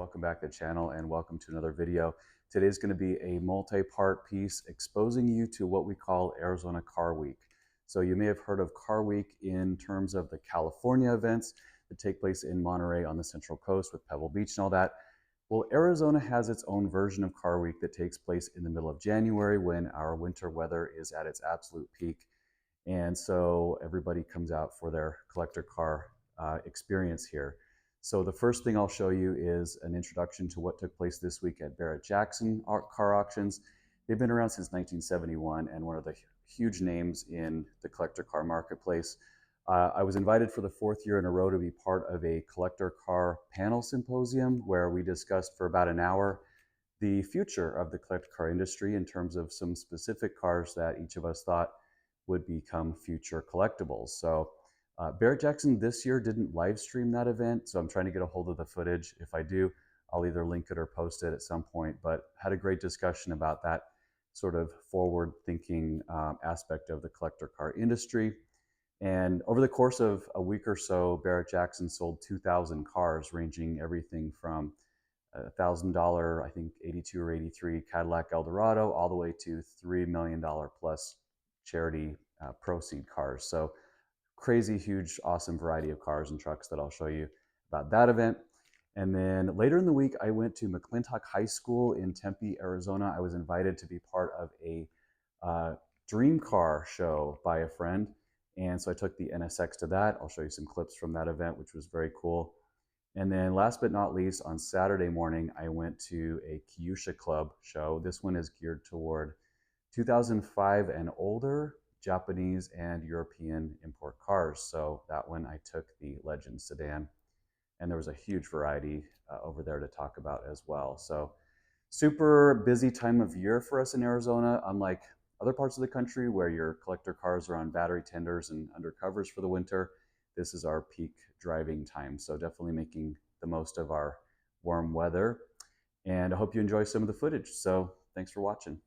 welcome back to the channel and welcome to another video. Today's going to be a multi-part piece exposing you to what we call Arizona Car Week. So you may have heard of Car Week in terms of the California events that take place in Monterey on the Central Coast with Pebble Beach and all that. Well, Arizona has its own version of Car Week that takes place in the middle of January when our winter weather is at its absolute peak. And so everybody comes out for their collector car experience here. So the first thing I'll show you is an introduction to what took place this week at Barrett-Jackson car auctions. They've been around since 1971 and one of the huge names in the collector car marketplace. I was invited for the fourth year in a row to be part of a collector car panel symposium where we discussed for about an hour the future of the collector car industry in terms of some specific cars that each of us thought would become future collectibles. So Barrett-Jackson this year didn't live stream that event, so I'm trying to get a hold of the footage. If I do, I'll either link it or post it at some point, but had a great discussion about that sort of forward-thinking aspect of the collector car industry. And over the course of a week or so, Barrett-Jackson sold 2,000 cars, ranging everything from $1,000, I think 82 or 83 Cadillac Eldorado, all the way to $3 million plus charity proceed cars. So crazy, huge, awesome variety of cars and trucks that I'll show you about that event. And then later in the week, I went to McClintock High School in Tempe, Arizona. I was invited to be part of a dream car show by a friend. And so I took the NSX to that. I'll show you some clips from that event, which was very cool. And then last but not least, on Saturday morning, I went to a Kyusha Club show. This one is geared toward 2005 and older Japanese and European import cars. So that one I took the Legend sedan, and there was a huge variety over there to talk about as well. So super busy time of year for us in Arizona, unlike other parts of the country where your collector cars are on battery tenders and undercovers for the winter. This is our peak driving time. So definitely making the most of our warm weather. And I hope you enjoy some of the footage. So thanks for watching.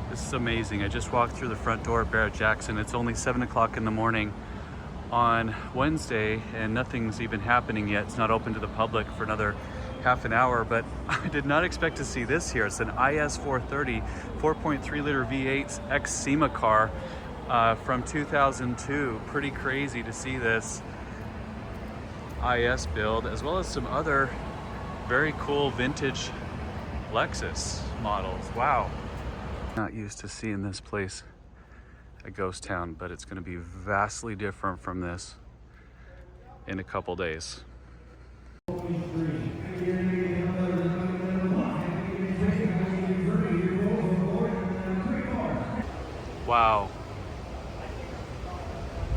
This is amazing. I just walked through the front door at Barrett-Jackson. It's only 7 o'clock in the morning on Wednesday and nothing's even happening yet. It's not open to the public for another half an hour, but I did not expect to see this here. It's an IS 430 4.3 liter V8 X SEMA car from 2002. Pretty crazy to see this IS build, as well as some other very cool vintage Lexus models. Wow. Not used to seeing this place, a ghost town, but it's going to be vastly different from this in a couple days. Wow.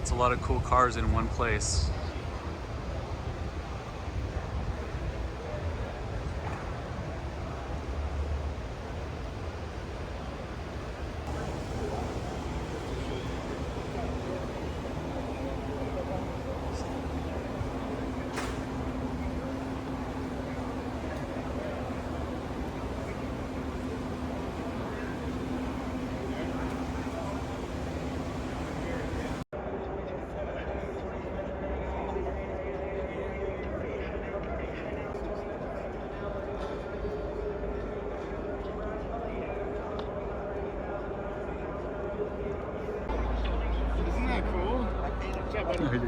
It's a lot of cool cars in one place.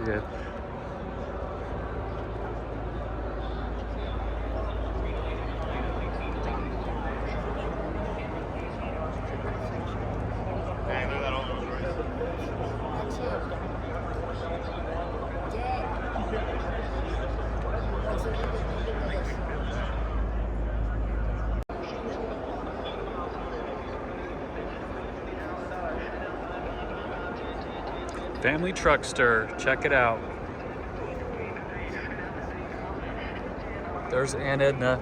Yeah. Family Truckster, check it out. There's Aunt Edna.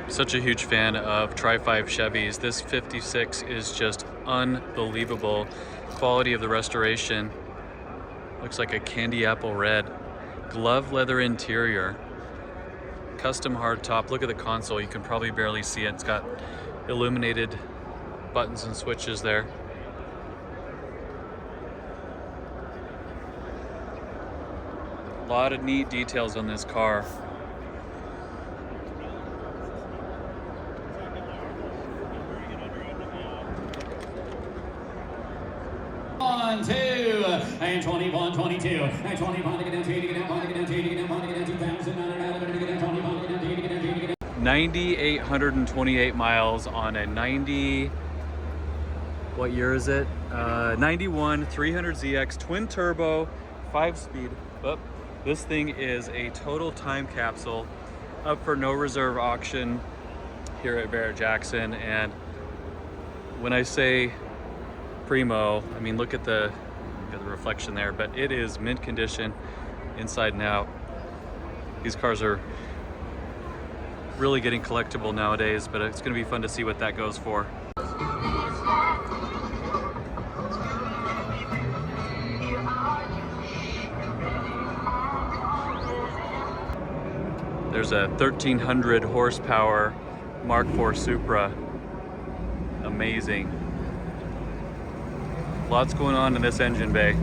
Such a huge fan of Tri-5 Chevys. This 56 is just unbelievable. Quality of the restoration. Looks like a candy apple red. glove leather interior, custom hardtop. Look at the console, you can probably barely see it. It's got illuminated buttons and switches there. A lot of neat details on this car. One, two, and 21, 22, and 21 to get down, 2 to get down, 1 to get down, 2 to get down, 1 to get down, 2,000, 900 to get down, 21 to get down, 2 to get down, 2 to get down. 9,828 miles on a 90, what year is it? 91 300ZX twin turbo, 5-speed. Oh, this thing is a total time capsule up for no reserve auction here at Barrett-Jackson. And when I say primo, I mean look at the reflection there, but it is mint condition inside and out. These cars are really getting collectible nowadays, but it's going to be fun to see what that goes for. There's a 1,300 horsepower Mark IV Supra. Amazing. Lots going on in this engine bay.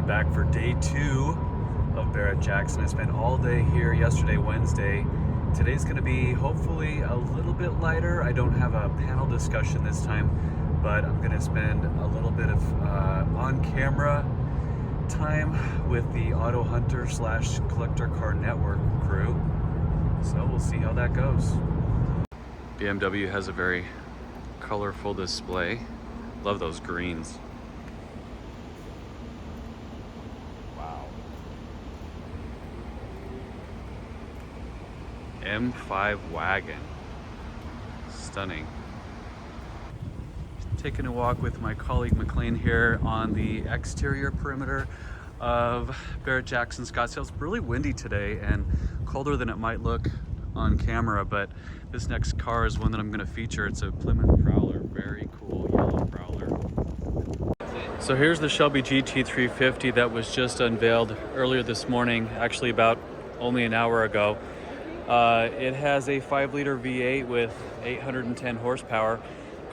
Back for day 2 of Barrett-Jackson. I spent all day here yesterday, Wednesday. Today's going to be hopefully a little bit lighter. I don't have a panel discussion this time, but I'm going to spend a little bit of on-camera time with the Auto Hunter / Collector Car Network crew. So we'll see how that goes. BMW has a very colorful display. Love those greens. M5 wagon. Stunning. Taking a walk with my colleague McLean here on the exterior perimeter of Barrett-Jackson Scottsdale. It's really windy today and colder than it might look on camera, but this next car is one that I'm going to feature. It's a Plymouth Prowler, very cool yellow Prowler. So here's the Shelby GT350 that was just unveiled earlier this morning, actually about only an hour ago. It has a 5-liter V8 with 810 horsepower.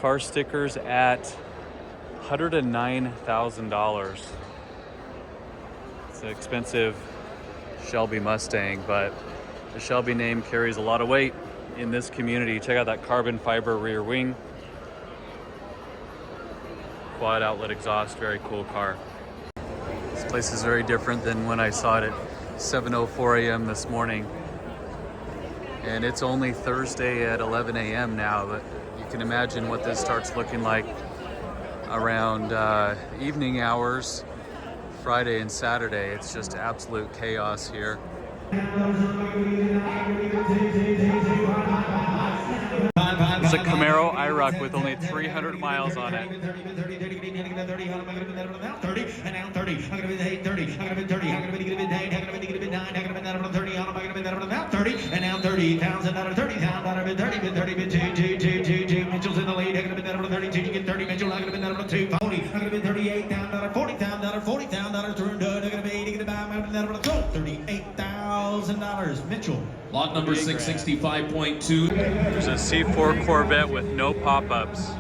Car stickers at $109,000. It's an expensive Shelby Mustang, but the Shelby name carries a lot of weight in this community. Check out that carbon fiber rear wing. Quad outlet exhaust, very cool car. This place is very different than when I saw it at 7:04 a.m. this morning. And it's only Thursday at 11 a.m. now, but you can imagine what this starts looking like around evening hours, Friday and Saturday. It's just absolute chaos here. It's a Camaro IROC with only 300 miles on it. And now 30,000 out of 30,000 30 Mitchell's in the lead. I'm gonna be that over 32. You get 30 Mitchell. I'm gonna be that over 2. 40. I'm gonna be 38,000 $40,000 $40,000 turned. I'm gonna be 80. I'm gonna be that over $38,000 Mitchell. Lot number 665.2. There's a C4 Corvette with no pop-ups.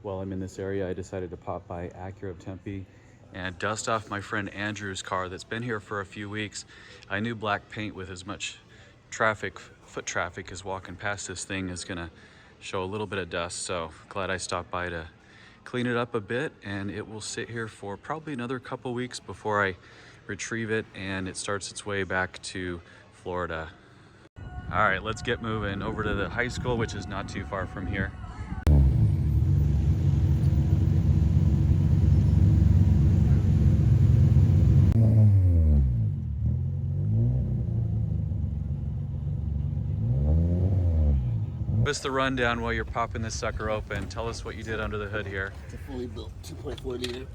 While I'm in this area, I decided to pop by Acura of Tempe and dust off my friend Andrew's car that's been here for a few weeks. I knew black paint with as much traffic, foot traffic, as walking past this thing is gonna show a little bit of dust. So glad I stopped by to clean it up a bit, and it will sit here for probably another couple weeks before I retrieve it and it starts its way back to Florida. All right, let's get moving over to the high school, which is not too far from here. Give us the rundown while you're popping this sucker open. Tell us what you did under the hood here. It's a fully built 2.4 liter.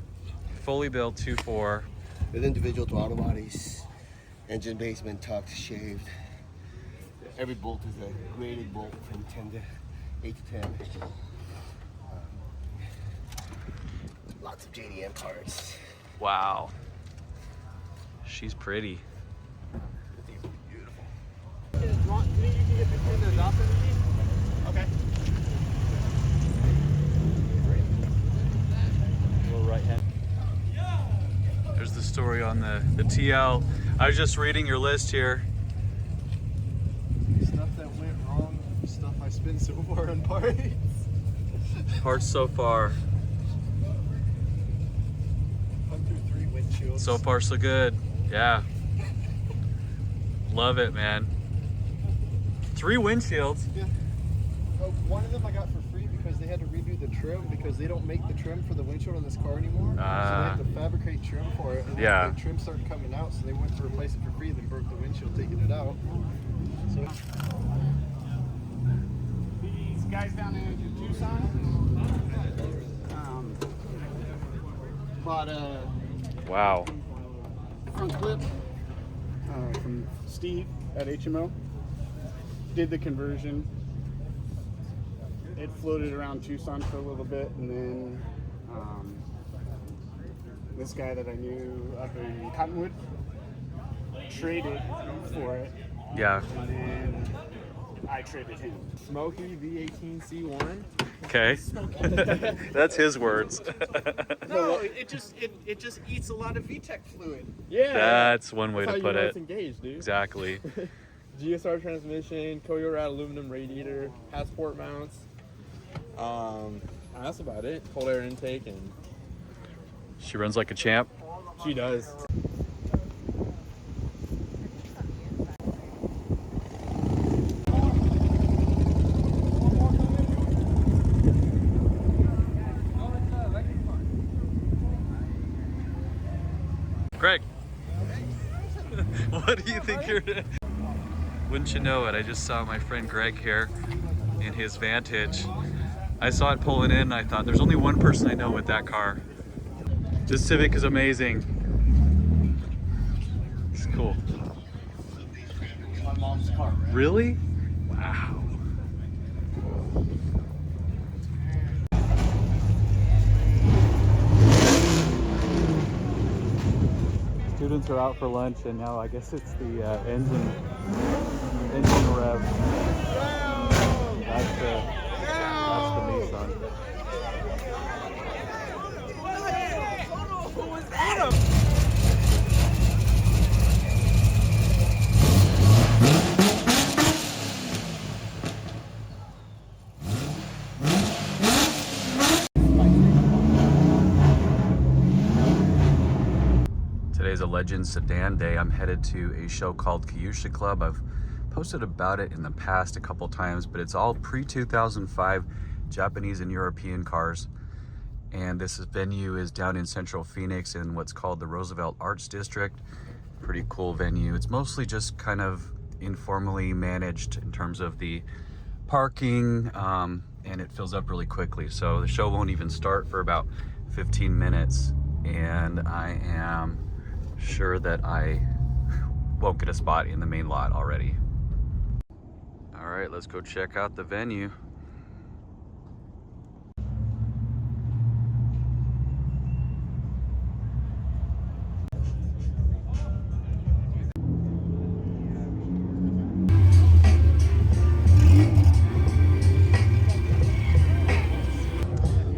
Fully built 2.4. With individual throttle bodies, engine basement tucked, shaved. Every bolt is a graded bolt from 8 to 10. Lots of JDM parts. Wow. She's pretty. Beautiful. Okay. Little right hand. There's the story on the TL. I was just reading your list here. Stuff that went wrong, stuff I spent so far on parts. Parts so far. I'm through 3 windshields. So far so good. Yeah. Love it, man. 3 windshields. Yeah. Oh, one of them I got for free because they had to redo the trim because they don't make the trim for the windshield on this car anymore. So they have to fabricate trim for it. And then Yeah. the trim started coming out, so they went to replace it for free, then broke the windshield taking it out. So These guys down in Tucson bought a Wow. front clip from Steve at HMO. Did the conversion. It floated around Tucson for a little bit, and then this guy that I knew up in Cottonwood traded for it, Yeah. and then I traded him. Smoky V18C1. Okay. That's his words. No, it just eats a lot of VTEC fluid. Yeah, That's one way that's to how put you know it. it's engaged, dude. Exactly. GSR transmission, Koyorad aluminum radiator, has port mounts. That's about it. Cold air intake, and She runs like a champ. she does. Greg, what do you think you're... Wouldn't you know it, I just saw my friend Greg here in his Vantage. I saw it pulling in and I thought, there's only one person I know with that car. This Civic is amazing. It's cool. My mom's car. Really? Wow. Students are out for lunch, and now I guess it's the engine rev. That's the Nissan. Today's a Legend Sedan Day. I'm headed to a show called Kyusha Club. I've posted about it in the past a couple times, but it's all pre-2005 Japanese and European cars. And this venue is down in Central Phoenix in what's called the Roosevelt Arts District. Pretty cool venue. It's mostly just kind of informally managed in terms of the parking, and it fills up really quickly. So the show won't even start for about 15 minutes, and I am sure that I won't get a spot in the main lot already. All right, let's go check out the venue.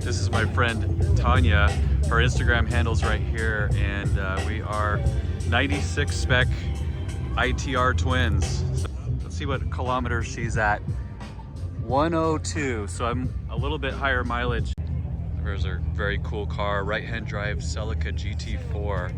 This is my friend Tanya. Her Instagram handle's right here, and we are 96 spec ITR twins. So let's see what kilometers she's at 102, so I'm a little bit higher mileage. There's a very cool car, right-hand drive Celica GT4.